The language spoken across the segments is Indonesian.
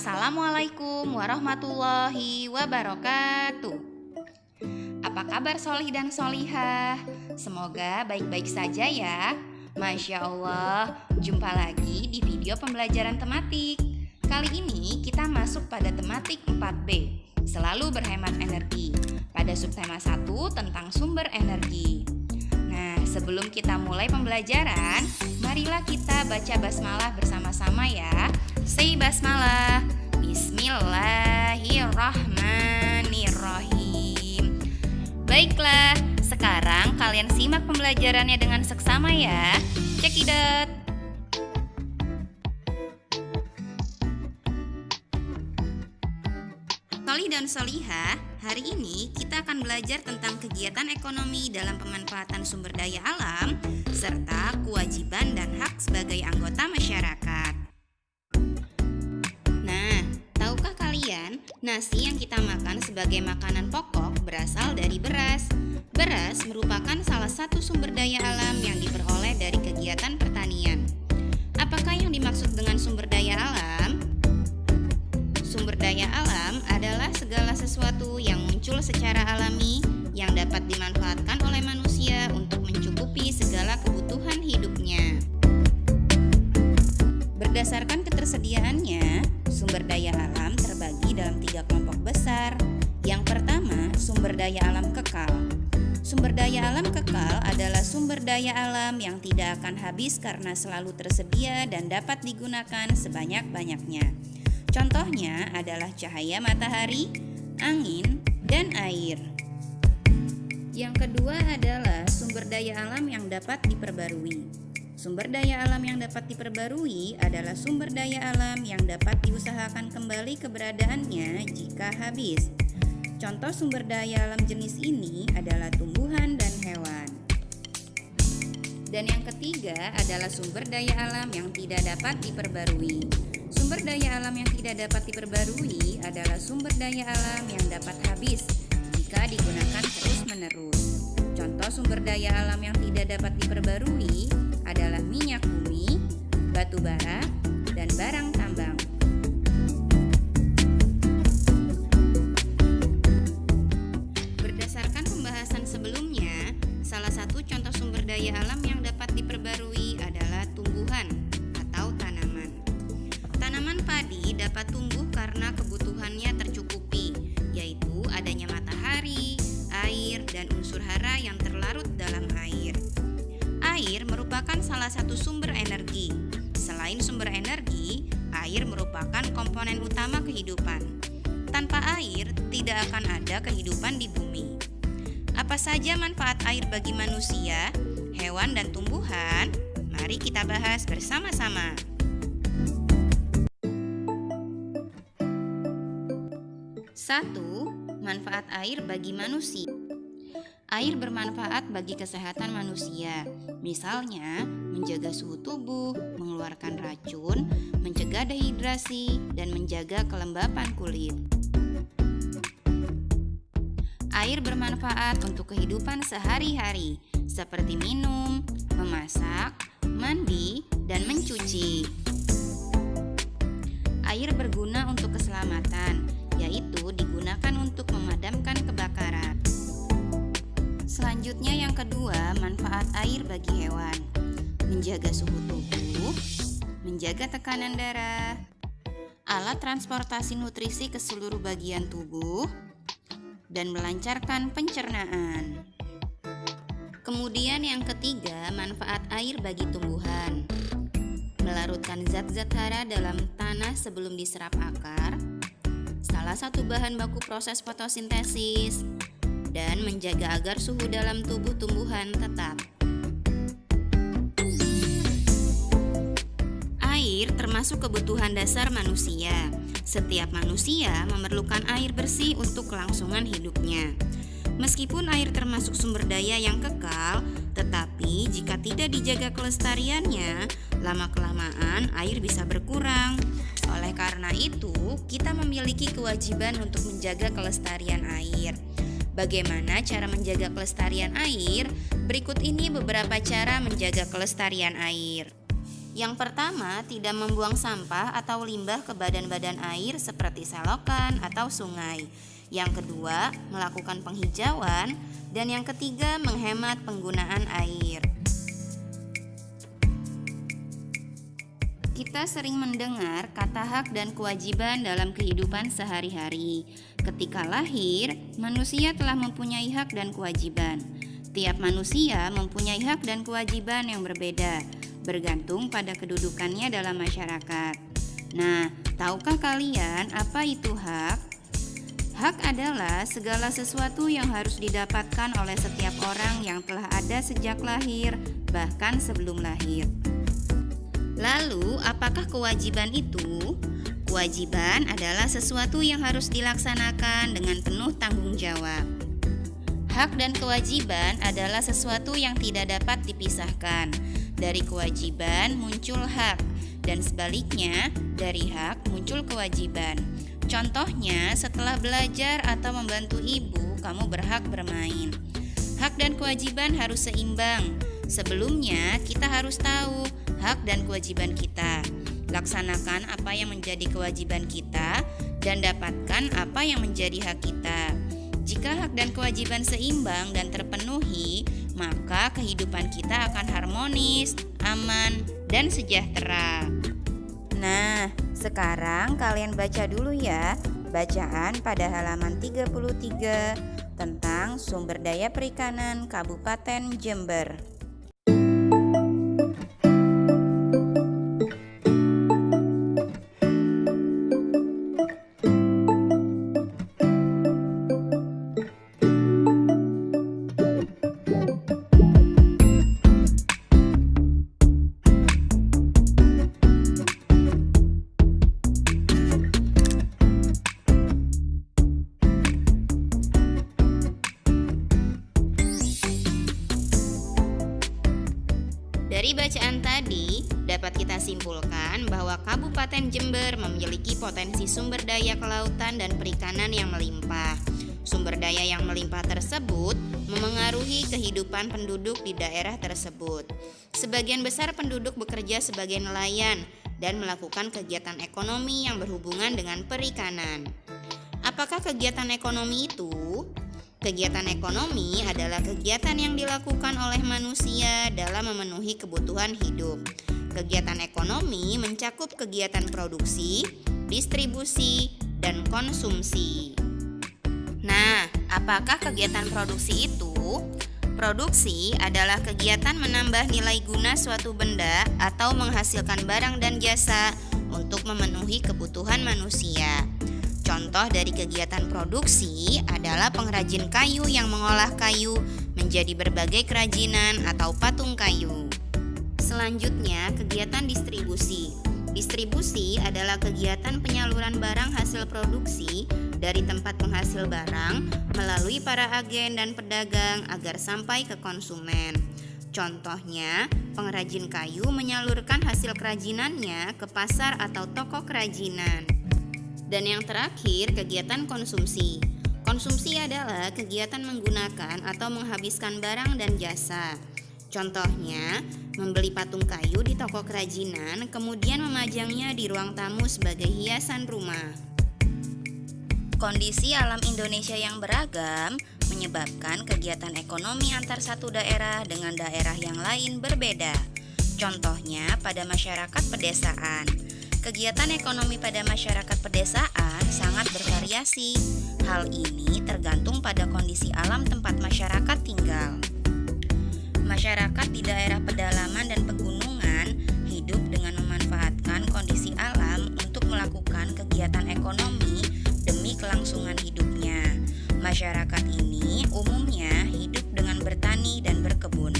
Assalamualaikum warahmatullahi wabarakatuh. Apa kabar solih dan solihah? Semoga baik-baik saja ya. Masya Allah, jumpa lagi di video pembelajaran tematik. Kali ini kita masuk pada tematik 4B, selalu berhemat energi, pada subtema 1 tentang sumber energi. Nah, sebelum kita mulai pembelajaran, marilah kita baca basmalah bersama-sama ya. Say basmalah. Bismillahirrahmanirrahim. Baiklah, sekarang kalian simak pembelajarannya dengan seksama ya. Cekidot. Solih dan solihah, hari ini kita akan belajar tentang kegiatan ekonomi dalam pemanfaatan sumber daya alam serta kewajiban dan hak sebagai anggota masyarakat. Nah, tahukah kalian, nasi yang kita makan sebagai makanan pokok berasal dari beras. Beras merupakan salah satu sumber daya alam yang diperoleh dari kegiatan pertanian. Apakah yang dimaksud dengan sumber daya alam? Sumber daya alam adalah segala sesuatu yang muncul secara alami yang dapat dimanfaatkan oleh manusia untuk mencukupi segala kebutuhan hidupnya. Berdasarkan ketersediaannya, sumber daya alam terbagi dalam 3 kelompok besar. Yang pertama, sumber daya alam kekal. Sumber daya alam kekal adalah sumber daya alam yang tidak akan habis karena selalu tersedia dan dapat digunakan sebanyak-banyaknya. Contohnya adalah cahaya matahari, angin, dan air. Yang kedua adalah sumber daya alam yang dapat diperbarui. Sumber daya alam yang dapat diperbarui adalah sumber daya alam yang dapat diusahakan kembali keberadaannya jika habis. Contoh sumber daya alam jenis ini adalah tumbuhan dan hewan. Dan yang ketiga adalah sumber daya alam yang tidak dapat diperbarui. Sumber daya alam yang tidak dapat diperbarui adalah sumber daya alam yang dapat habis jika digunakan terus-menerus. Contoh sumber daya alam yang tidak dapat diperbarui adalah minyak bumi, batu bara, dan barang tambang. Berdasarkan pembahasan sebelumnya, salah satu contoh sumber daya alam yang dapat diperbarui adalah tumbuhan atau tanaman. Tanaman padi dapat tumbuh karena kebutuhannya tercukupi, yaitu adanya matahari, air, dan unsur hara yang terlarut dalam air. Air merupakan salah satu sumber energi. Selain sumber energi, air merupakan komponen utama kehidupan. Tanpa air, tidak akan ada kehidupan di bumi. Apa saja manfaat air bagi manusia, hewan, dan tumbuhan? Mari kita bahas bersama-sama. 1. Manfaat air bagi manusia. Air bermanfaat bagi kesehatan manusia, misalnya menjaga suhu tubuh, mengeluarkan racun, mencegah dehidrasi, dan menjaga kelembapan kulit. Air bermanfaat untuk kehidupan sehari-hari, seperti minum, memasak, mandi, dan mencuci. Air berguna untuk keselamatan, yaitu digunakan untuk memadamkan kebakaran. Selanjutnya yang kedua, manfaat air bagi hewan. Menjaga suhu tubuh, menjaga tekanan darah, alat transportasi nutrisi ke seluruh bagian tubuh, dan melancarkan pencernaan. Kemudian yang ketiga, manfaat air bagi tumbuhan. Melarutkan zat-zat hara dalam tanah sebelum diserap akar, salah satu bahan baku proses fotosintesis, dan menjaga agar suhu dalam tubuh tumbuhan tetap. Air termasuk kebutuhan dasar manusia. Setiap manusia memerlukan air bersih untuk kelangsungan hidupnya. Meskipun air termasuk sumber daya yang kekal, tetapi jika tidak dijaga kelestariannya, lama-kelamaan air bisa berkurang. Oleh karena itu, kita memiliki kewajiban untuk menjaga kelestarian air. Bagaimana cara menjaga kelestarian air? Berikut ini beberapa cara menjaga kelestarian air. Yang pertama, tidak membuang sampah atau limbah ke badan-badan air seperti selokan atau sungai. Yang kedua, melakukan penghijauan. Dan yang ketiga, menghemat penggunaan air. Kita sering mendengar kata hak dan kewajiban dalam kehidupan sehari-hari. Ketika lahir, manusia telah mempunyai hak dan kewajiban. Tiap manusia mempunyai hak dan kewajiban yang berbeda, bergantung pada kedudukannya dalam masyarakat. Nah, tahukah kalian apa itu hak? Hak adalah segala sesuatu yang harus didapatkan oleh setiap orang yang telah ada sejak lahir, bahkan sebelum lahir. Lalu, apakah kewajiban itu? Kewajiban adalah sesuatu yang harus dilaksanakan dengan penuh tanggung jawab. Hak dan kewajiban adalah sesuatu yang tidak dapat dipisahkan. Dari kewajiban muncul hak, dan sebaliknya, dari hak muncul kewajiban. Contohnya, setelah belajar atau membantu ibu, kamu berhak bermain. Hak dan kewajiban harus seimbang. Sebelumnya, kita harus tahu hak dan kewajiban kita. Laksanakan apa yang menjadi kewajiban kita, dan dapatkan apa yang menjadi hak kita. Jika hak dan kewajiban seimbang dan terpenuhi, maka kehidupan kita akan harmonis, aman, dan sejahtera. Nah, sekarang kalian baca dulu ya bacaan pada halaman 33 tentang sumber daya perikanan Kabupaten Jember. Dari bacaan tadi, dapat kita simpulkan bahwa Kabupaten Jember memiliki potensi sumber daya kelautan dan perikanan yang melimpah. Sumber daya yang melimpah tersebut memengaruhi kehidupan penduduk di daerah tersebut. Sebagian besar penduduk bekerja sebagai nelayan dan melakukan kegiatan ekonomi yang berhubungan dengan perikanan. Apakah kegiatan ekonomi itu? Kegiatan ekonomi adalah kegiatan yang dilakukan oleh manusia dalam memenuhi kebutuhan hidup. Kegiatan ekonomi mencakup kegiatan produksi, distribusi, dan konsumsi. Nah, apakah kegiatan produksi itu? Produksi adalah kegiatan menambah nilai guna suatu benda atau menghasilkan barang dan jasa untuk memenuhi kebutuhan manusia. Contoh dari kegiatan produksi adalah pengrajin kayu yang mengolah kayu menjadi berbagai kerajinan atau patung kayu. Selanjutnya, kegiatan distribusi. Distribusi adalah kegiatan penyaluran barang hasil produksi dari tempat penghasil barang melalui para agen dan pedagang agar sampai ke konsumen. Contohnya, pengrajin kayu menyalurkan hasil kerajinannya ke pasar atau toko kerajinan. Dan yang terakhir, kegiatan konsumsi. Konsumsi adalah kegiatan menggunakan atau menghabiskan barang dan jasa. Contohnya, membeli patung kayu di toko kerajinan, kemudian memajangnya di ruang tamu sebagai hiasan rumah. Kondisi alam Indonesia yang beragam menyebabkan kegiatan ekonomi antar satu daerah dengan daerah yang lain berbeda. Contohnya, pada masyarakat pedesaan. Kegiatan ekonomi pada masyarakat pedesaan sangat bervariasi. Hal ini tergantung pada kondisi alam tempat masyarakat tinggal. Masyarakat di daerah pedalaman dan pegunungan hidup dengan memanfaatkan kondisi alam untuk melakukan kegiatan ekonomi demi kelangsungan hidupnya. Masyarakat ini umumnya hidup dengan bertani dan berkebun.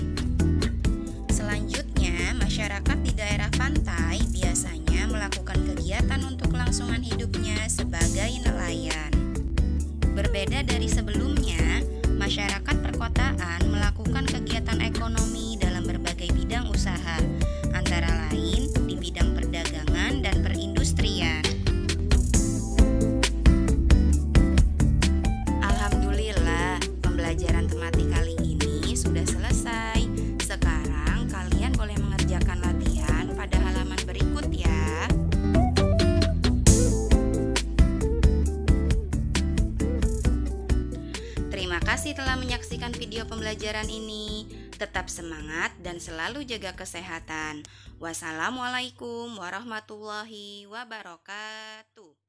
Selanjutnya, masyarakat di daerah pantai biasanya melakukan kegiatan untuk kelangsungan hidupnya sebagai nelayan. Berbeda dari sebelumnya, masyarakat perkotaan melakukan kegiatan ekonomi dalam berbagai bidang usaha, antara lain di bidang perdagangan dan perindustrian. Alhamdulillah, pembelajaran tematik kali ini sudah selesai. Sekarang kalian boleh mengerjakan latihan pada halaman Terima kasih telah menyaksikan video pembelajaran ini. Tetap semangat dan selalu jaga kesehatan. Wassalamualaikum warahmatullahi wabarakatuh.